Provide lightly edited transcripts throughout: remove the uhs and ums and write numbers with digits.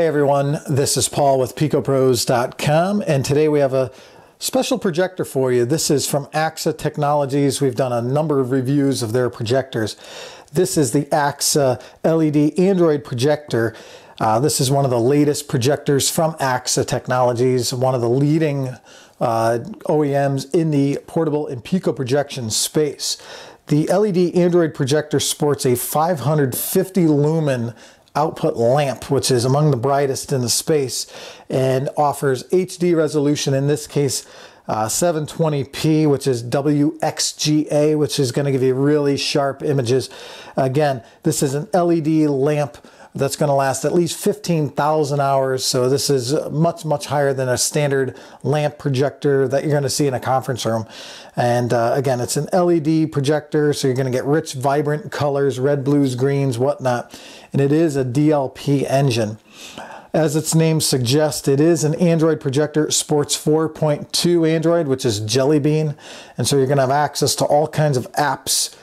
Hey everyone, this is Paul with Picopros.com, and today we have a special projector for you. This is from Aaxa Technologies. We've done a number of reviews of their projectors. This is the Aaxa LED Android projector. This is one of the latest projectors from Aaxa Technologies, one of the leading OEMs in the portable and pico projection space. The LED Android projector sports a 550 lumen output lamp, which is among the brightest in the space, and offers HD resolution, in this case 720p, which is WXGA, which is going to give you really sharp images. Again, this is an LED lamp that's going to last at least 15,000 hours, so this is much higher than a standard lamp projector that you're going to see in a conference room. And again, it's an LED projector, so you're going to get rich, vibrant colors, red, blues, greens, whatnot. And it is a DLP engine. As its name suggests, it is an Android projector. It sports 4.2 Android, which is Jelly Bean. And so you're going to have access to all kinds of apps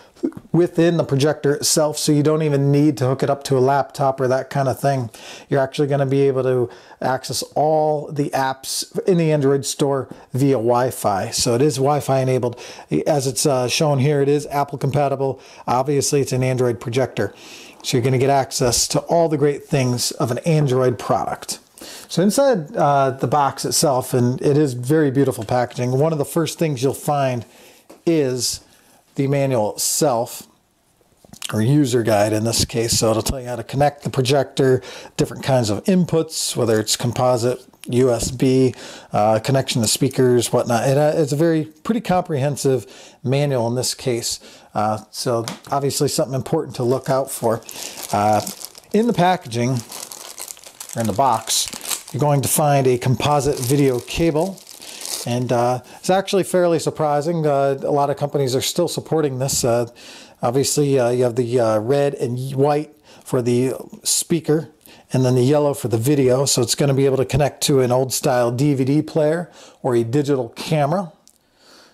within the projector itself, so you don't even need to hook it up to a laptop or that kind of thing. You're actually going to be able to access all the apps in the Android store via Wi-Fi. So it is Wi-Fi enabled. As it's shown here, it is Apple compatible. Obviously, it's an Android projector. So you're going to get access to all the great things of an Android product. So inside the box itself, and it is very beautiful packaging, one of the first things you'll find is the manual itself, or user guide in this case. So it'll tell you how to connect the projector, different kinds of inputs, whether it's composite, USB, connection to speakers, whatnot. It's a pretty comprehensive manual in this case. So obviously something important to look out for. In the packaging, or in the box, you're going to find a composite video cable. And it's actually fairly surprising. A lot of companies are still supporting this. Obviously, you have the red and white for the speaker, and then the yellow for the video. So it's going to be able to connect to an old-style DVD player or a digital camera.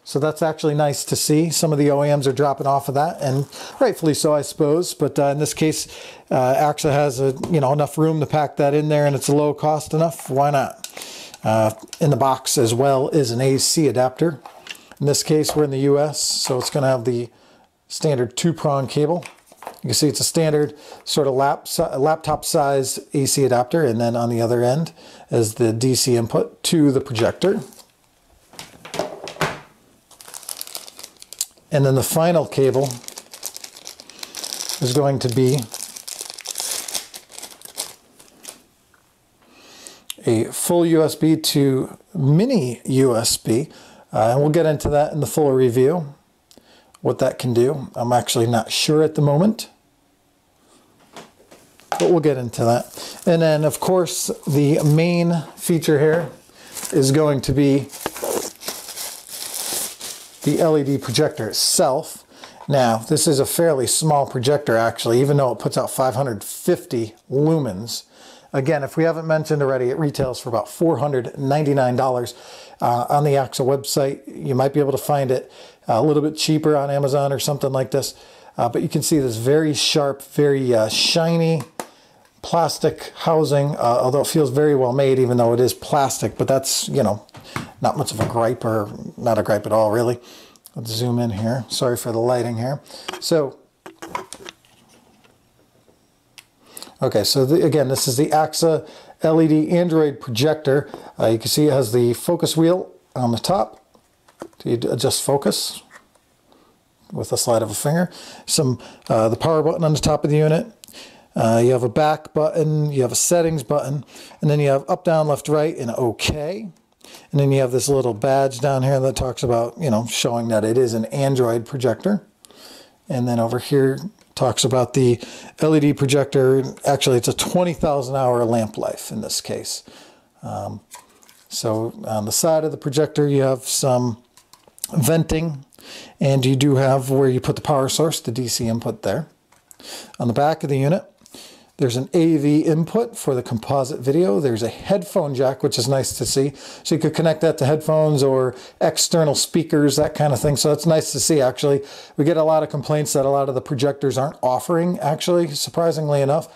So that's actually nice to see. Some of the OEMs are dropping off of that, and rightfully so, I suppose. But in this case, Aaxa has enough room to pack that in there, and it's low cost enough. Why not? In the box as well is an AC adapter. In this case, we're in the US, so it's going to have the standard 2-prong cable. You can see it's a standard sort of laptop size AC adapter, and then on the other end is the DC input to the projector. And then the final cable is going to be a full USB to mini USB, and we'll get into that in the full review, what that can do. I'm actually not sure at the moment, but we'll get into that. And then, of course, the main feature here is going to be the LED projector itself. Now, this is a fairly small projector, actually, even though it puts out 550 lumens. Again, if we haven't mentioned already, it retails for about $499 on the Aaxa website. You might be able to find it a little bit cheaper on Amazon or something like this. But you can see this very sharp, very shiny plastic housing, although it feels very well made, even though it is plastic. But that's, not much of a gripe, or not a gripe at all, really. Let's zoom in here. Sorry for the lighting here. So, okay, so again, this is the Aaxa LED Android projector. You can see it has the focus wheel on the top to adjust focus with the slide of a finger. The power button on the top of the unit. You have a back button, you have a settings button, and then you have up, down, left, right, and OK. And then you have this little badge down here that talks about, showing that it is an Android projector. And then over here talks about the LED projector. Actually, it's a 20,000 hour lamp life in this case. So on the side of the projector, you have some venting, and you do have where you put the power source, the DC input there. On the back of the unit, there's an AV input for the composite video. There's a headphone jack, which is nice to see. So you could connect that to headphones or external speakers, that kind of thing. So that's nice to see, actually. We get a lot of complaints that a lot of the projectors aren't offering, actually, surprisingly enough.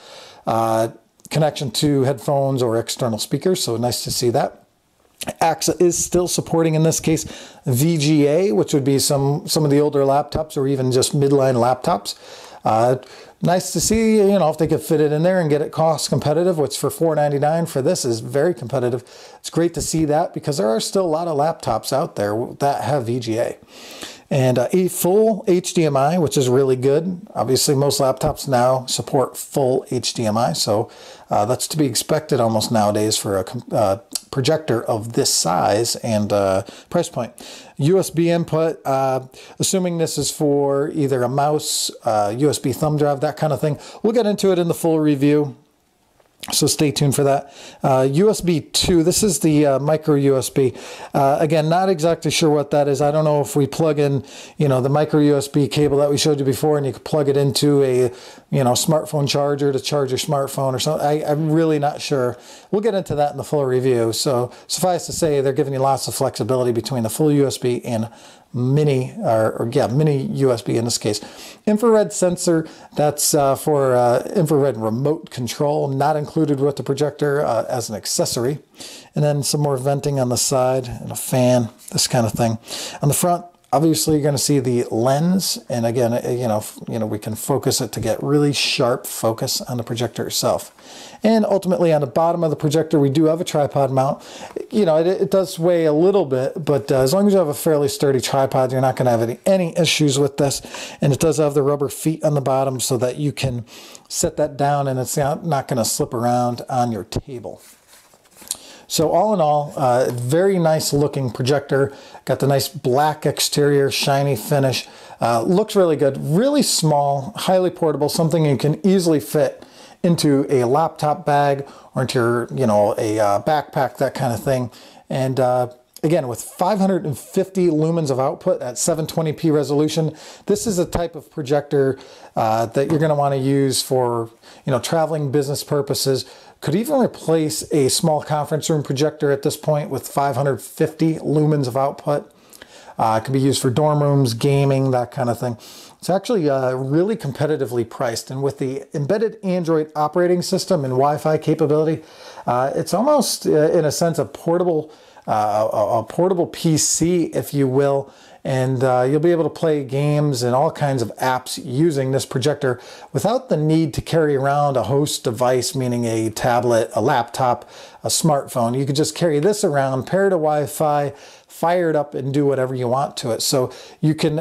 connection to headphones or external speakers, so nice to see that. Aaxa is still supporting, in this case, VGA, which would be some of the older laptops or even just midline laptops. Nice to see, you know, if they could fit it in there and get it cost competitive, which for $499 for this is very competitive. It's great to see that because there are still a lot of laptops out there that have VGA. And a full HDMI, which is really good. Obviously, most laptops now support full HDMI, so that's to be expected almost nowadays for a projector of this size and price point. USB input, assuming this is for either a mouse, USB thumb drive, that kind of thing. We'll get into it in the full review, so stay tuned for that. USB 2, this is the micro USB. Again, not exactly sure what that is. I don't know if we plug in, you know, the micro USB cable that we showed you before and you could plug it into a, you know, smartphone charger to charge your smartphone or something. I'm really not sure. We'll get into that in the full review. So suffice to say, they're giving you lots of flexibility between the full USB and mini, mini USB in this case. Infrared sensor, that's for infrared remote control, not included with the projector as an accessory. And then some more venting on the side and a fan, this kind of thing. On the front, obviously you're going to see the lens, and again, you know, we can focus it to get really sharp focus on the projector itself. And ultimately on the bottom of the projector, we do have a tripod mount. You know, it does weigh a little bit, but as long as you have a fairly sturdy tripod, you're not going to have any issues with this. And it does have the rubber feet on the bottom so that you can set that down and it's not going to slip around on your table. So all in all, very nice looking projector. Got the nice black exterior, shiny finish. Looks really good, really small, highly portable, something you can easily fit into a laptop bag or into your, you know, a backpack, that kind of thing. And again, with 550 lumens of output at 720p resolution, this is a type of projector that you're going to want to use for, you know, traveling business purposes. Could even replace a small conference room projector at this point with 550 lumens of output. It can be used for dorm rooms, gaming, that kind of thing. It's actually really competitively priced, and with the embedded Android operating system and Wi-Fi capability, it's almost, in a sense, a portable PC, if you will. And you'll be able to play games and all kinds of apps using this projector without the need to carry around a host device, meaning a tablet, a laptop, a smartphone. You could just carry this around, pair it to Wi-Fi, fire it up, and do whatever you want to it. So you can,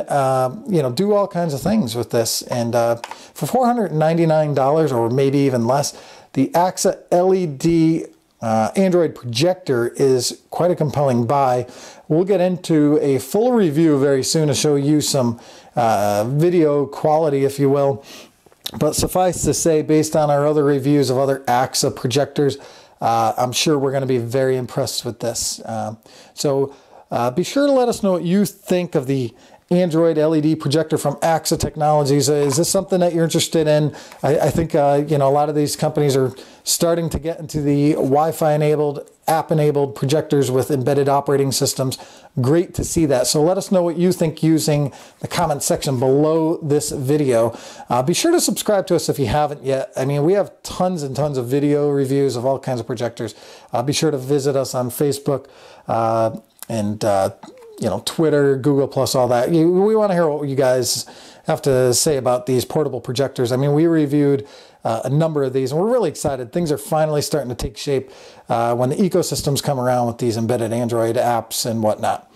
you know, do all kinds of things with this. And for $499 or maybe even less, the Aaxa LED Android projector is quite a compelling buy. We'll get into a full review very soon to show you some video quality, if you will. But suffice to say, based on our other reviews of other Aaxa projectors, I'm sure we're going to be very impressed with this. So be sure to let us know what you think of the Android LED projector from Aaxa Technologies. Is this something that you're interested in? I think you know, a lot of these companies are starting to get into the Wi-Fi enabled, app enabled projectors with embedded operating systems. Great to see that. So let us know what you think using the comment section below this video. Be sure to subscribe to us if you haven't yet. I mean, we have tons and tons of video reviews of all kinds of projectors. Be sure to visit us on Facebook and you know, Twitter, Google+, all that. We want to hear what you guys have to say about these portable projectors. I mean, we reviewed a number of these, and we're really excited. Things are finally starting to take shape when the ecosystems come around with these embedded Android apps and whatnot.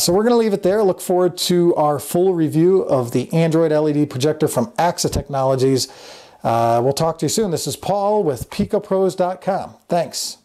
So we're going to leave it there. Look forward to our full review of the Android LED projector from Aaxa Technologies. We'll talk to you soon. This is Paul with Picopros.com. Thanks.